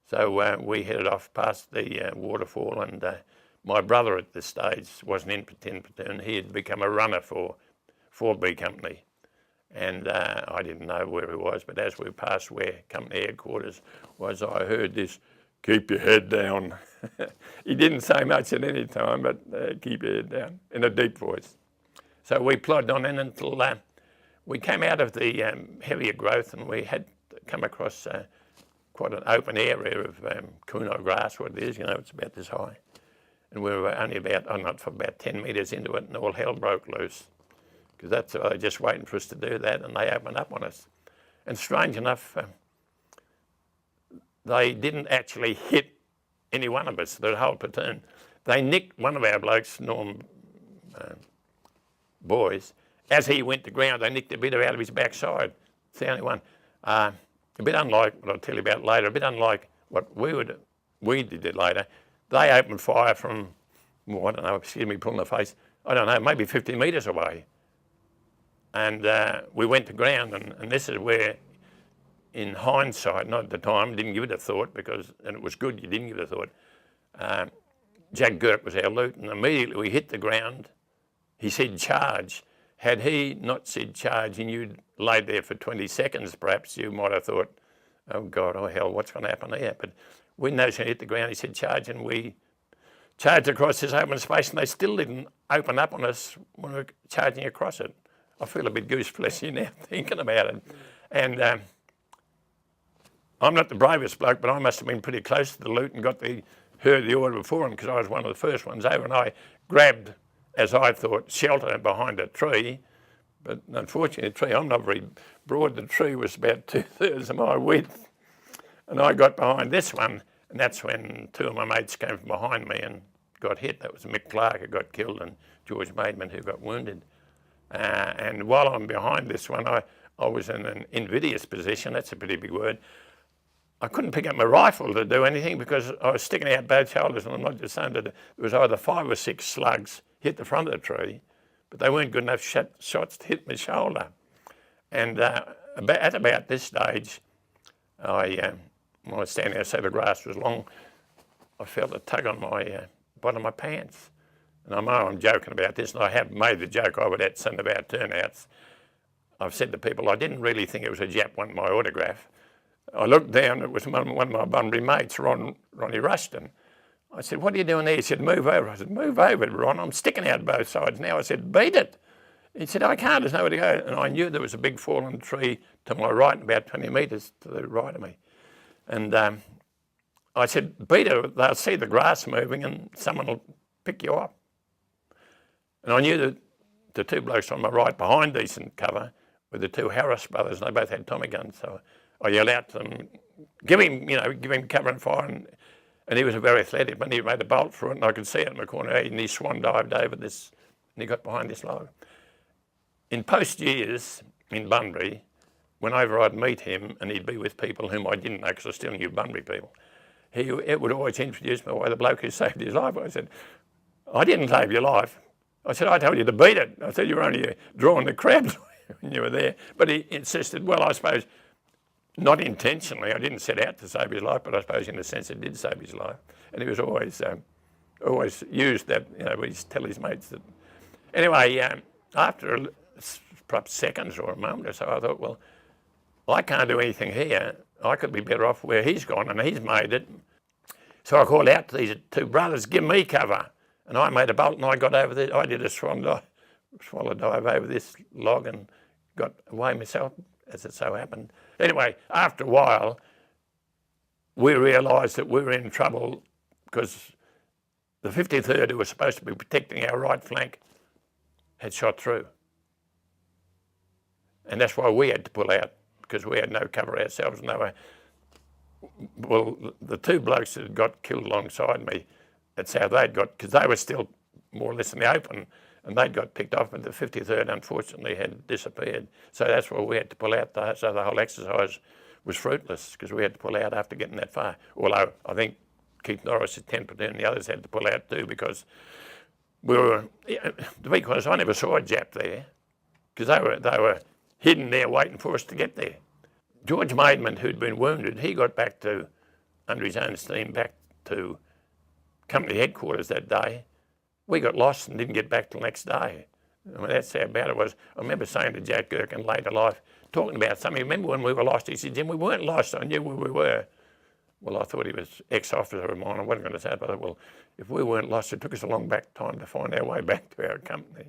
So we headed off past the waterfall, and my brother at this stage wasn't in 10 platoon. He had become a runner for 4B Company, and I didn't know where he was, but as we passed where company headquarters was, I heard this, "Keep your head down." He didn't say much at any time, but keep your head down, in a deep voice. So we plodded on in until we came out of the heavier growth, and we had come across quite an open area of kuno grass, what it is, it's about this high. And we were only about 10 metres into it, and all hell broke loose. Because that's they were just waiting for us to do that, and they opened up on us. And strange enough, they didn't actually hit any one of us, the whole platoon. They nicked one of our blokes, Norm Boys. As he went to ground, they nicked a bit out of his backside. It's the only one. A bit unlike what I'll tell you about later, a bit unlike what we did later. They opened fire from, I don't know, excuse me, pulling the face, I don't know, maybe 50 metres away. And we went to ground, and this is where, in hindsight, not at the time, didn't give it a thought, and it was good you didn't give it a thought. Jack Girk was our lieutenant, and immediately we hit the ground. He said charge. Had he not said charge and you'd laid there for 20 seconds perhaps, you might have thought, oh God, oh hell, what's going to happen here? But we noticed when he hit the ground, he said charge, and we charged across this open space, and they still didn't open up on us when we were charging across it. I feel a bit goose fleshy now thinking about it. And I'm not the bravest bloke, but I must have been pretty close to the loot and heard the order before him, because I was one of the first ones over, and I grabbed, as I thought, shelter behind a tree. But unfortunately, the tree, I'm not very broad, the tree was about 2/3 of my width. And I got behind this one, and that's when two of my mates came from behind me and got hit. That was Mick Clark, who got killed, and George Maidman, who got wounded. And while I'm behind this one, I was in an invidious position. That's a pretty big word. I couldn't pick up my rifle to do anything because I was sticking out both shoulders, and I'm not just saying that there was either 5 or 6 slugs hit the front of the tree, but they weren't good enough shots to hit my shoulder. And at about this stage, when I was standing there, so the grass was long, I felt a tug on my bottom of my pants. And I know I'm joking about this, and I have made the joke of it at some of our turnouts. I've said to people, I didn't really think it was a Jap wanting my autograph. I looked down, it was one of my Bunbury mates, Ronnie Rushton. I said, what are you doing there? He said, move over. I said, move over, Ron, I'm sticking out both sides now. I said, beat it. He said, I can't, there's nowhere to go. And I knew there was a big fallen tree to my right, about 20 metres to the right of me. And I said, beat it, they'll see the grass moving and someone will pick you up. And I knew that the two blokes on my right behind decent cover were the two Harris brothers, and they both had Tommy guns. So I yelled out to them, give him cover and fire. And he was very athletic, but he made a bolt through it, and I could see it in the corner, and he swan dived over this, and he got behind this log. In post years in Bunbury, whenever I'd meet him and he'd be with people whom I didn't know, because I still knew Bunbury people, it would always introduce me by the bloke who saved his life. I said, I didn't save your life. I said, I told you to beat it. I said, you were only drawing the crabs when you were there. But he insisted, well, I suppose, not intentionally, I didn't set out to save his life, but I suppose in a sense it did save his life. And he was always used that, we tell his mates that. Anyway, after perhaps seconds or a moment or so, I thought, well, I can't do anything here. I could be better off where he's gone, and he's made it. So I called out to these two brothers, give me cover. And I made a bolt, and I got over there. I did a swallow dive over this log and got away myself, as it so happened. Anyway, after a while, we realised that we were in trouble because the 53rd, who was supposed to be protecting our right flank, had shot through. And that's why we had to pull out, because we had no cover ourselves. And they were, well, the two blokes that got killed alongside me, that's how they'd got, because they were still more or less in the open, and they'd got picked off, but the 53rd unfortunately had disappeared. So that's why we had to pull out, so the whole exercise was fruitless, because we had to pull out after getting that far. Although I think Keith Norris had 10 platoon, and the others had to pull out too, because we were, to be honest, I never saw a Jap there, because they were hidden there waiting for us to get there. George Maidman, who'd been wounded, he got back to under his own steam back to company headquarters that day. We got lost and didn't get back till the next day. I mean, that's how bad it was. I remember saying to Jack Gherkin later in life, talking about something, remember when we were lost? He said, Jim, we weren't lost, I knew where we were. Well, I thought he was ex-officer of mine. I wasn't going to say it, but I thought, well, if we weren't lost, it took us a long back time to find our way back to our company.